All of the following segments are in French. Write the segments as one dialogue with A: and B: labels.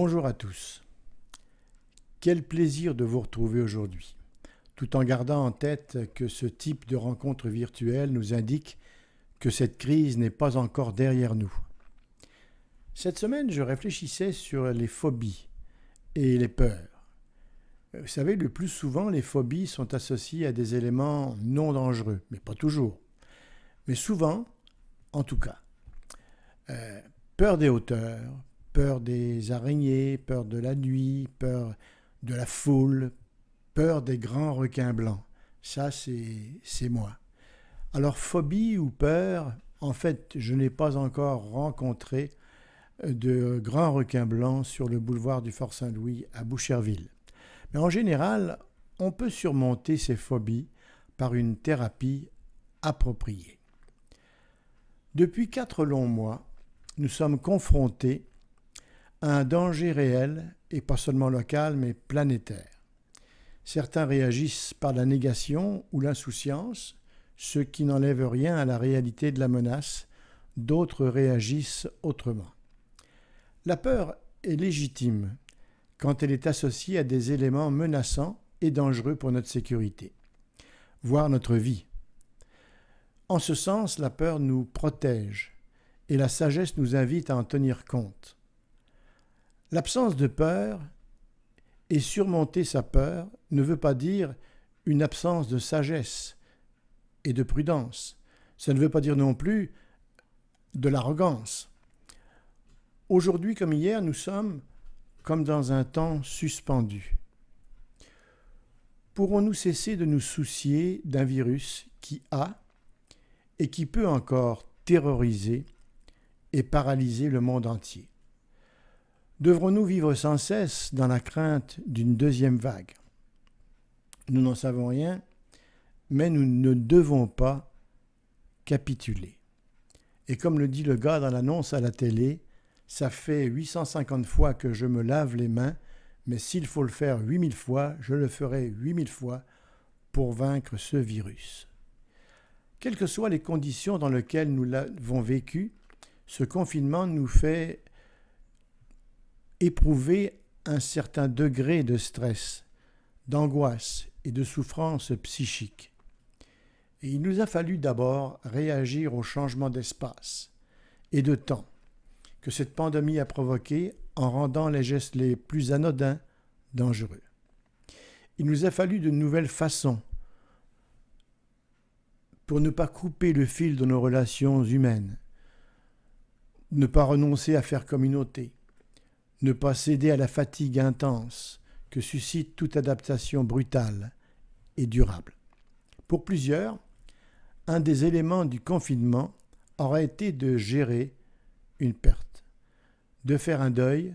A: Bonjour à tous. Quel plaisir de vous retrouver aujourd'hui, tout en gardant en tête que ce type de rencontre virtuelle nous indique que cette crise n'est pas encore derrière nous. Cette semaine, je réfléchissais sur les phobies et les peurs. Vous savez, le plus souvent, les phobies sont associées à des éléments non dangereux, mais pas toujours. Mais souvent, en tout cas. Peur des hauteurs, peur des araignées, peur de la nuit, peur de la foule, peur des grands requins blancs. Ça, c'est moi. Alors, phobie ou peur, en fait, je n'ai pas encore rencontré de grands requins blancs sur le boulevard du Fort Saint-Louis à Boucherville. Mais en général, on peut surmonter ces phobies par une thérapie appropriée. Depuis 4 longs mois, nous sommes confrontés à un danger réel, et pas seulement local, mais planétaire. Certains réagissent par la négation ou l'insouciance, ce qui n'enlève rien à la réalité de la menace. D'autres réagissent autrement. La peur est légitime quand elle est associée à des éléments menaçants et dangereux pour notre sécurité, voire notre vie. En ce sens, la peur nous protège et la sagesse nous invite à en tenir compte. L'absence de peur et surmonter sa peur ne veut pas dire une absence de sagesse et de prudence. Ça ne veut pas dire non plus de l'arrogance. Aujourd'hui comme hier, nous sommes comme dans un temps suspendu. Pourrons-nous cesser de nous soucier d'un virus qui a et qui peut encore terroriser et paralyser le monde entier? Devrons-nous vivre sans cesse dans la crainte d'une deuxième vague? Nous n'en savons rien, mais nous ne devons pas capituler. Et comme le dit le gars dans l'annonce à la télé, ça fait 850 fois que je me lave les mains, mais s'il faut le faire 8000 fois, je le ferai 8000 fois pour vaincre ce virus. Quelles que soient les conditions dans lesquelles nous l'avons vécu, ce confinement nous fait éprouver un certain degré de stress, d'angoisse et de souffrance psychique. Et il nous a fallu d'abord réagir au changement d'espace et de temps que cette pandémie a provoqué en rendant les gestes les plus anodins dangereux. Il nous a fallu de nouvelles façons pour ne pas couper le fil de nos relations humaines, ne pas renoncer à faire communauté, ne pas céder à la fatigue intense que suscite toute adaptation brutale et durable. Pour plusieurs, un des éléments du confinement aurait été de gérer une perte, de faire un deuil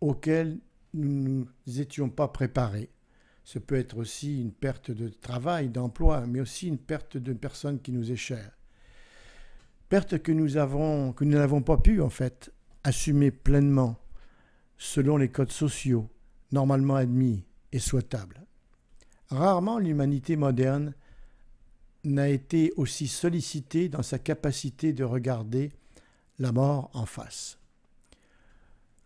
A: auquel nous nous étions pas préparés. Ce peut être aussi une perte de travail, d'emploi, mais aussi une perte d'une personne qui nous est chère. Perte que nous n'avons pas pu, en fait, assumer pleinement, selon les codes sociaux, normalement admis et souhaitables. Rarement l'humanité moderne n'a été aussi sollicitée dans sa capacité de regarder la mort en face.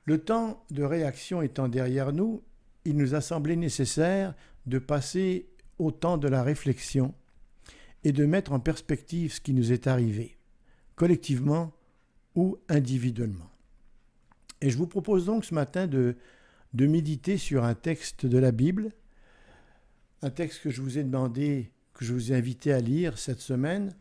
A: Le temps de réaction étant derrière nous, il nous a semblé nécessaire de passer au temps de la réflexion et de mettre en perspective ce qui nous est arrivé, collectivement ou individuellement. Et je vous propose donc ce matin de méditer sur un texte de la Bible, un texte que je vous ai demandé, que je vous ai invité à lire cette semaine.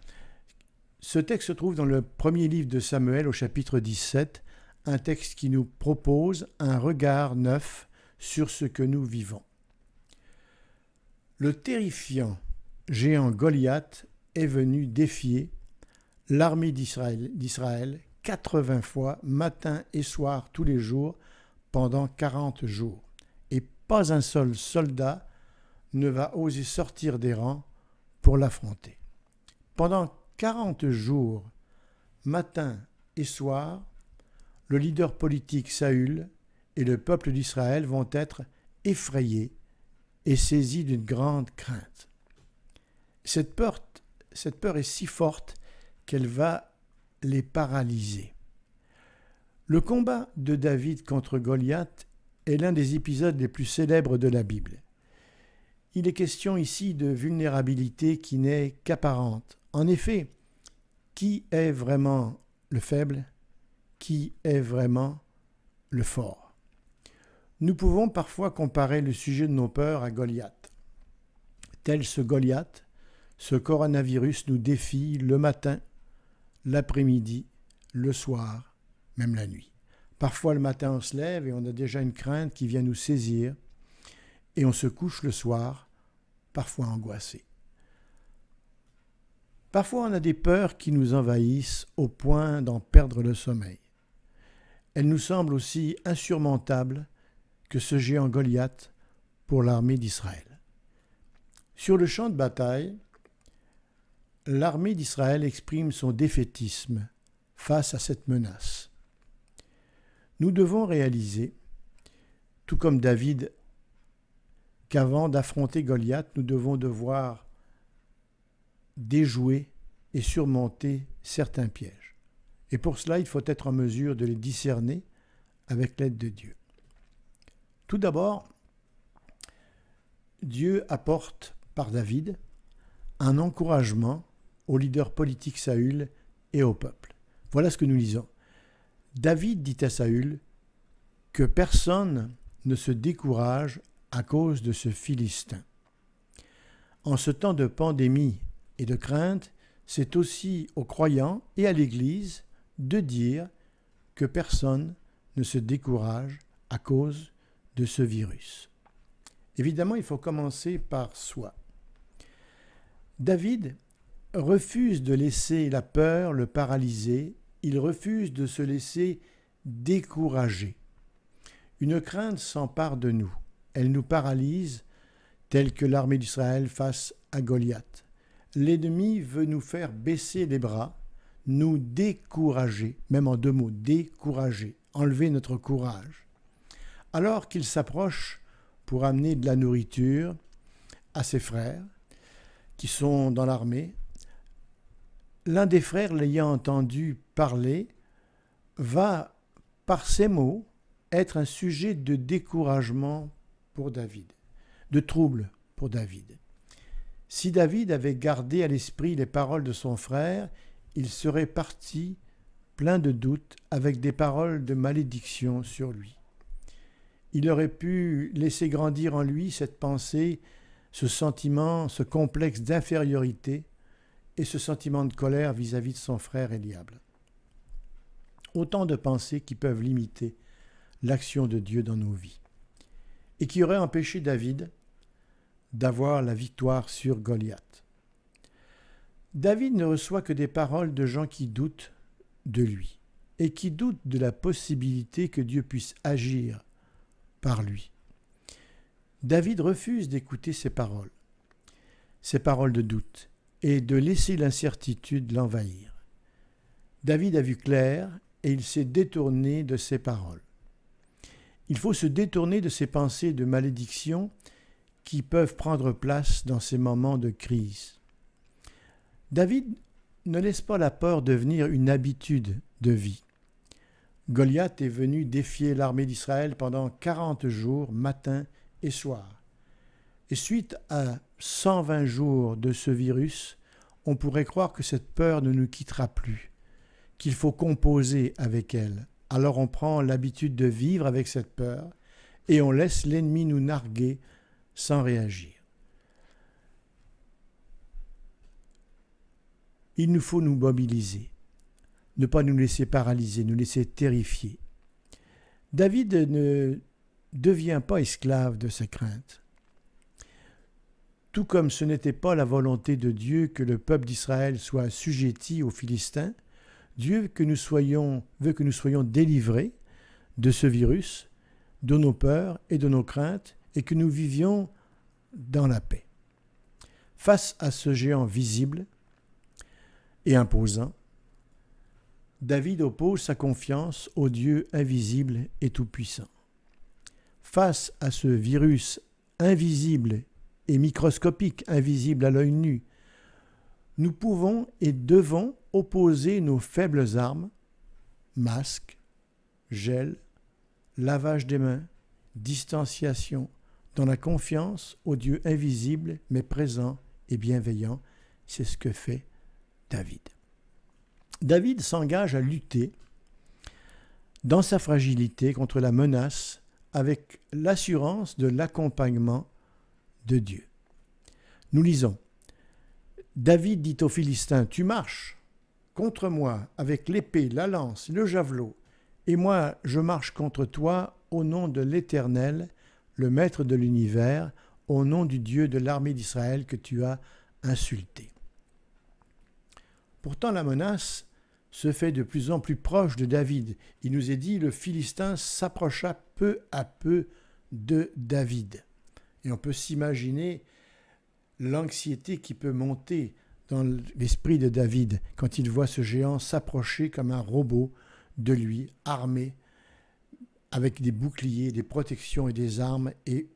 A: Ce texte se trouve dans le premier livre de Samuel au chapitre 17, un texte qui nous propose un regard neuf sur ce que nous vivons. Le terrifiant géant Goliath est venu défier l'armée d'Israël 80 fois, matin et soir, tous les jours, pendant 40 jours. Et pas un seul soldat ne va oser sortir des rangs pour l'affronter. Pendant 40 jours, matin et soir, le leader politique Saül et le peuple d'Israël vont être effrayés et saisis d'une grande crainte. Cette peur est si forte qu'elle va les paralyser. Le combat de David contre Goliath est l'un des épisodes les plus célèbres de la Bible. Il est question ici de vulnérabilité qui n'est qu'apparente. En effet, qui est vraiment le faible? Qui est vraiment le fort? Nous pouvons parfois comparer le sujet de nos peurs à Goliath. Tel ce Goliath, ce coronavirus nous défie le matin, l'après-midi, le soir, même la nuit. Parfois le matin on se lève et on a déjà une crainte qui vient nous saisir et on se couche le soir, parfois angoissé. Parfois on a des peurs qui nous envahissent au point d'en perdre le sommeil. Elles nous semblent aussi insurmontables que ce géant Goliath pour l'armée d'Israël. Sur le champ de bataille, l'armée d'Israël exprime son défaitisme face à cette menace. Nous devons réaliser, tout comme David, qu'avant d'affronter Goliath, nous devons devoir déjouer et surmonter certains pièges. Et pour cela, il faut être en mesure de les discerner avec l'aide de Dieu. Tout d'abord, Dieu apporte par David un encouragement au leader politique Saül et au peuple. Voilà ce que nous lisons. David dit à Saül que personne ne se décourage à cause de ce Philistin. En ce temps de pandémie et de crainte, c'est aussi aux croyants et à l'Église de dire que personne ne se décourage à cause de ce virus. Évidemment, il faut commencer par soi. David refuse de laisser la peur le paralyser, il refuse de se laisser décourager. Une crainte s'empare de nous, elle nous paralyse, telle que l'armée d'Israël face à Goliath. L'ennemi veut nous faire baisser les bras, nous décourager, même en deux mots, décourager, enlever notre courage. Alors qu'il s'approche pour amener de la nourriture à ses frères qui sont dans l'armée, l'un des frères, l'ayant entendu parler, va, par ces mots, être un sujet de découragement pour David, de trouble pour David. Si David avait gardé à l'esprit les paroles de son frère, il serait parti plein de doutes avec des paroles de malédiction sur lui. Il aurait pu laisser grandir en lui cette pensée, ce sentiment, ce complexe d'infériorité et ce sentiment de colère vis-à-vis de son frère Eliab. Autant de pensées qui peuvent limiter l'action de Dieu dans nos vies et qui auraient empêché David d'avoir la victoire sur Goliath. David ne reçoit que des paroles de gens qui doutent de lui et qui doutent de la possibilité que Dieu puisse agir par lui. David refuse d'écouter ces paroles de doute, et de laisser l'incertitude l'envahir. David a vu clair et il s'est détourné de ces paroles. Il faut se détourner de ces pensées de malédiction qui peuvent prendre place dans ces moments de crise. David ne laisse pas la peur devenir une habitude de vie. Goliath est venu défier l'armée d'Israël pendant 40 jours, matin et soir. Et suite à 120 jours de ce virus, on pourrait croire que cette peur ne nous quittera plus, qu'il faut composer avec elle. Alors on prend l'habitude de vivre avec cette peur et on laisse l'ennemi nous narguer sans réagir. Il nous faut nous mobiliser, ne pas nous laisser paralyser, nous laisser terrifier. David ne devient pas esclave de ses craintes. Tout comme ce n'était pas la volonté de Dieu que le peuple d'Israël soit assujetti aux Philistins, Dieu veut que nous soyons délivrés de ce virus, de nos peurs et de nos craintes, et que nous vivions dans la paix. Face à ce géant visible et imposant, David oppose sa confiance au Dieu invisible et tout-puissant. Face à ce virus invisible et microscopique, invisible à l'œil nu, nous pouvons et devons opposer nos faibles armes, masques, gel, lavage des mains, distanciation, dans la confiance au Dieu invisible mais présent et bienveillant. C'est ce que fait David. David s'engage à lutter dans sa fragilité contre la menace avec l'assurance de l'accompagnement de Dieu. Nous lisons, David dit aux Philistins, « Tu marches contre moi avec l'épée, la lance, le javelot, et moi je marche contre toi au nom de l'Éternel, le Maître de l'univers, au nom du Dieu de l'armée d'Israël que tu as insulté. » Pourtant la menace se fait de plus en plus proche de David. Il nous est dit, le Philistin s'approcha peu à peu de David. Et on peut s'imaginer l'anxiété qui peut monter dans l'esprit de David quand il voit ce géant s'approcher comme un robot de lui, armé, avec des boucliers, des protections et des armes et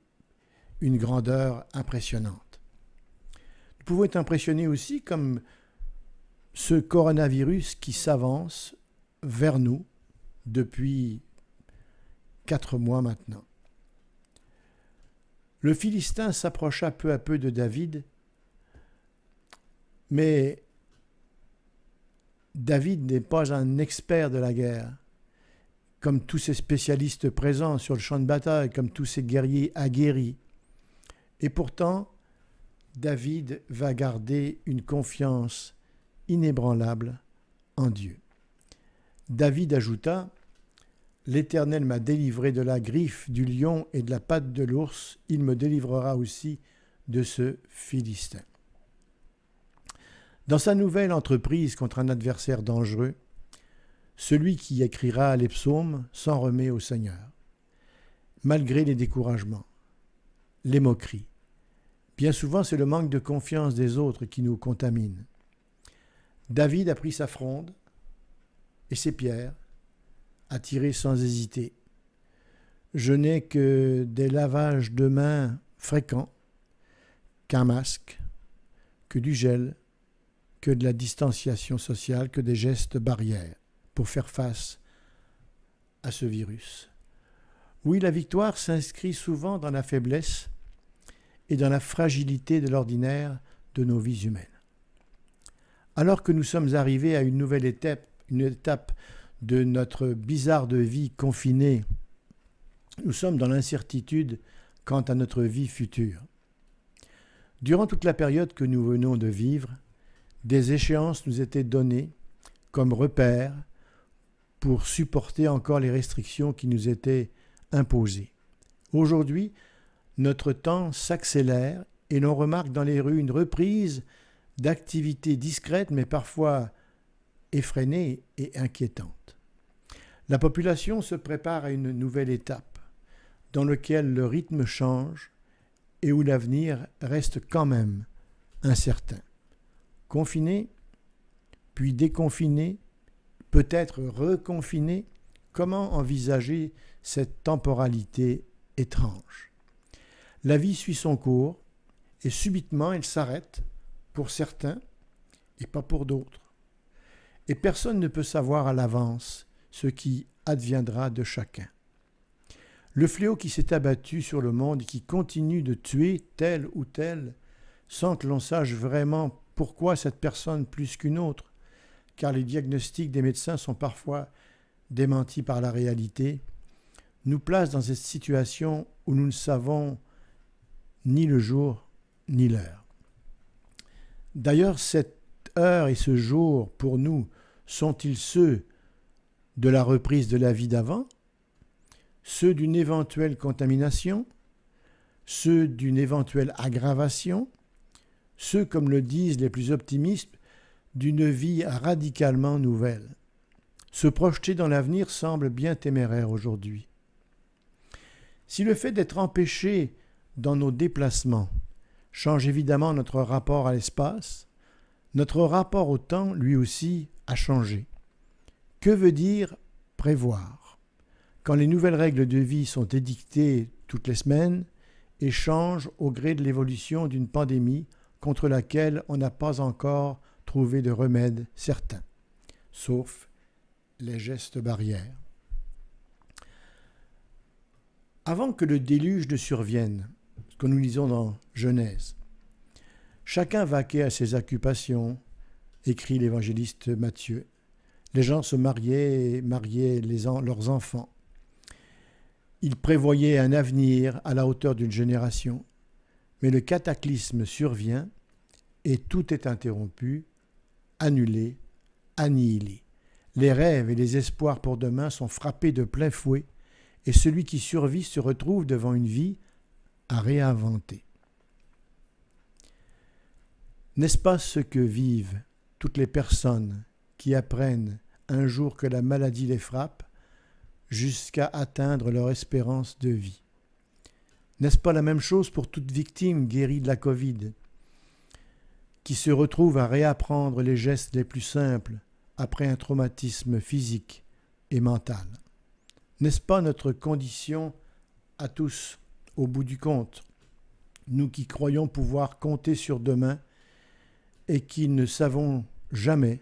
A: une grandeur impressionnante. Nous pouvons être impressionnés aussi comme ce coronavirus qui s'avance vers nous depuis 4 mois maintenant. Le Philistin s'approcha peu à peu de David, mais David n'est pas un expert de la guerre, comme tous ces spécialistes présents sur le champ de bataille, comme tous ces guerriers aguerris. Et pourtant, David va garder une confiance inébranlable en Dieu. David ajouta, « L'Éternel m'a délivré de la griffe du lion et de la patte de l'ours, il me délivrera aussi de ce Philistin. » Dans sa nouvelle entreprise contre un adversaire dangereux, celui qui écrira les psaumes s'en remet au Seigneur. Malgré les découragements, les moqueries, bien souvent c'est le manque de confiance des autres qui nous contamine. David a pris sa fronde et ses pierres, a tiré sans hésiter. Je n'ai que des lavages de mains fréquents, qu'un masque, que du gel, que de la distanciation sociale, que des gestes barrières pour faire face à ce virus. Oui, la victoire s'inscrit souvent dans la faiblesse et dans la fragilité de l'ordinaire de nos vies humaines. Alors que nous sommes arrivés à une nouvelle étape de notre bizarre vie confinée, nous sommes dans l'incertitude quant à notre vie future. Durant toute la période que nous venons de vivre, des échéances nous étaient données comme repères pour supporter encore les restrictions qui nous étaient imposées. Aujourd'hui, notre temps s'accélère et l'on remarque dans les rues une reprise d'activités discrètes mais parfois effrénée et inquiétante. La population se prépare à une nouvelle étape dans laquelle le rythme change et où l'avenir reste quand même incertain. Confiné, puis déconfiné, peut-être reconfiné, comment envisager cette temporalité étrange? La vie suit son cours et subitement elle s'arrête pour certains et pas pour d'autres. Et personne ne peut savoir à l'avance ce qui adviendra de chacun. Le fléau qui s'est abattu sur le monde et qui continue de tuer tel ou tel, sans que l'on sache vraiment pourquoi cette personne plus qu'une autre, car les diagnostics des médecins sont parfois démentis par la réalité, nous place dans cette situation où nous ne savons ni le jour ni l'heure. D'ailleurs, cette heure et ce jour, pour nous, sont-ils ceux de la reprise de la vie d'avant, ceux d'une éventuelle contamination, ceux d'une éventuelle aggravation, ceux, comme le disent les plus optimistes, d'une vie radicalement nouvelle? Se projeter dans l'avenir semble bien téméraire aujourd'hui. Si le fait d'être empêché dans nos déplacements change évidemment notre rapport à l'espace, notre rapport au temps, lui aussi, a changé. Que veut dire prévoir? Quand les nouvelles règles de vie sont édictées toutes les semaines et changent au gré de l'évolution d'une pandémie contre laquelle on n'a pas encore trouvé de remède certain, sauf les gestes barrières. Avant que le déluge ne survienne, ce que nous lisons dans Genèse, chacun vaquait à ses occupations, écrit l'évangéliste Matthieu. Les gens se mariaient et mariaient leurs enfants. Ils prévoyaient un avenir à la hauteur d'une génération. Mais le cataclysme survient et tout est interrompu, annulé, annihilé. Les rêves et les espoirs pour demain sont frappés de plein fouet et celui qui survit se retrouve devant une vie à réinventer. N'est-ce pas ce que vivent toutes les personnes qui apprennent un jour que la maladie les frappe jusqu'à atteindre leur espérance de vie? N'est-ce pas la même chose pour toute victime guérie de la Covid, qui se retrouve à réapprendre les gestes les plus simples après un traumatisme physique et mental? N'est-ce pas notre condition à tous, au bout du compte, nous qui croyons pouvoir compter sur demain et qui ne savons jamais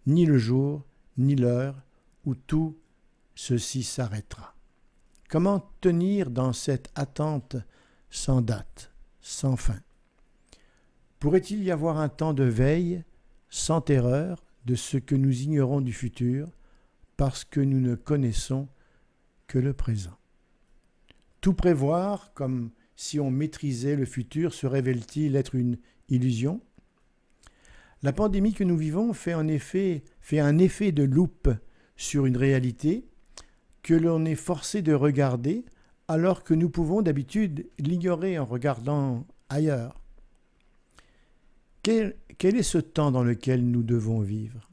A: ni le jour ni l'heure où tout ceci s'arrêtera? Comment tenir dans cette attente sans date, sans fin? Pourrait-il y avoir un temps de veille, sans terreur, de ce que nous ignorons du futur, parce que nous ne connaissons que le présent? Tout prévoir, comme si on maîtrisait le futur, se révèle-t-il être une illusion? La pandémie que nous vivons fait un effet de loupe sur une réalité que l'on est forcé de regarder alors que nous pouvons d'habitude l'ignorer en regardant ailleurs. Quel est ce temps dans lequel nous devons vivre?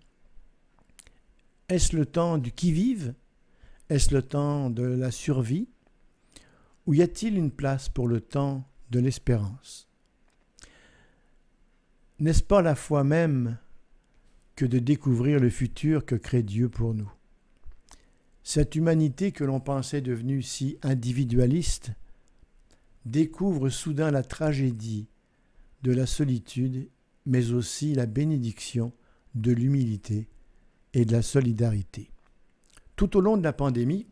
A: Est-ce le temps du qui-vive? Est-ce le temps de la survie? Ou y a-t-il une place pour le temps de l'espérance? N'est-ce pas la foi même que de découvrir le futur que crée Dieu pour nous? Cette humanité que l'on pensait devenue si individualiste découvre soudain la tragédie de la solitude, mais aussi la bénédiction de l'humilité et de la solidarité. Tout au long de la pandémie,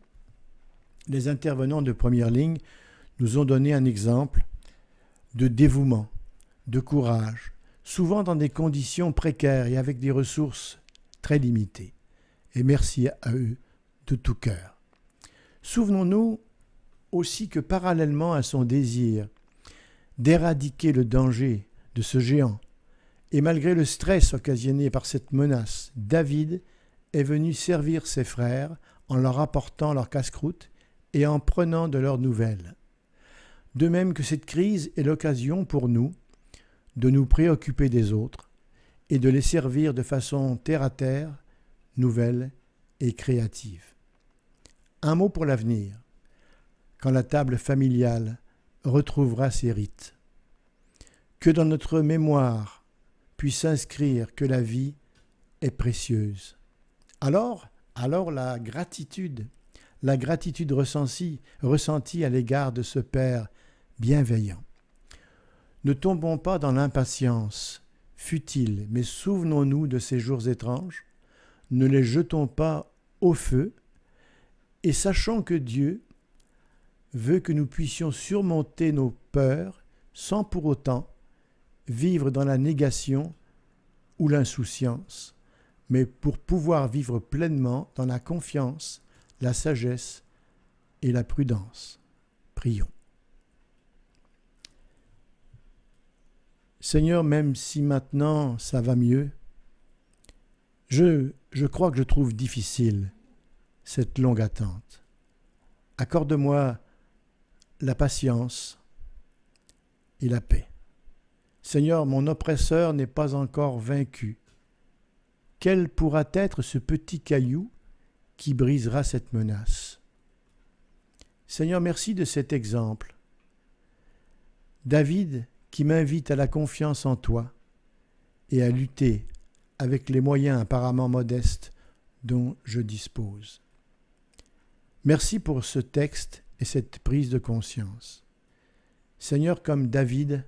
A: les intervenants de première ligne nous ont donné un exemple de dévouement, de courage, souvent dans des conditions précaires et avec des ressources très limitées. Et merci à eux de tout cœur. Souvenons-nous aussi que parallèlement à son désir d'éradiquer le danger de ce géant, et malgré le stress occasionné par cette menace, David est venu servir ses frères en leur apportant leur casse-croûte et en prenant de leurs nouvelles. De même que cette crise est l'occasion pour nous de nous préoccuper des autres et de les servir de façon terre-à-terre, nouvelle et créative. Un mot pour l'avenir, quand la table familiale retrouvera ses rites. Que dans notre mémoire puisse s'inscrire que la vie est précieuse. Alors la gratitude ressentie à l'égard de ce Père bienveillant. Ne tombons pas dans l'impatience futile, mais souvenons-nous de ces jours étranges, ne les jetons pas au feu, et sachons que Dieu veut que nous puissions surmonter nos peurs sans pour autant vivre dans la négation ou l'insouciance, mais pour pouvoir vivre pleinement dans la confiance, la sagesse et la prudence. Prions. Seigneur, même si maintenant ça va mieux, je crois que je trouve difficile cette longue attente. Accorde-moi la patience et la paix. Seigneur, mon oppresseur n'est pas encore vaincu. Quel pourra être ce petit caillou qui brisera cette menace? Seigneur, merci de cet exemple. David qui m'invite à la confiance en toi et à lutter avec les moyens apparemment modestes dont je dispose. Merci pour ce texte et cette prise de conscience. Seigneur, comme David,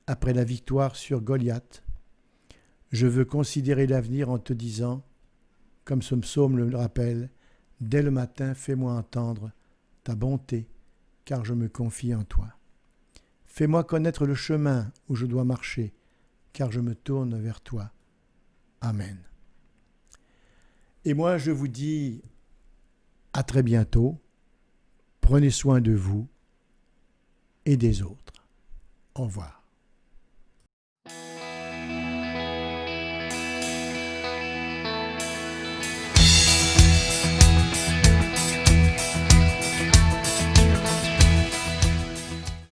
A: après la victoire sur Goliath, je veux considérer l'avenir en te disant, comme ce psaume le rappelle, « Dès le matin, fais-moi entendre ta bonté, car je me confie en toi. Fais-moi connaître le chemin où je dois marcher, car je me tourne vers toi. Amen. Et moi, je vous dis à très bientôt. Prenez soin de vous et des autres. Au revoir.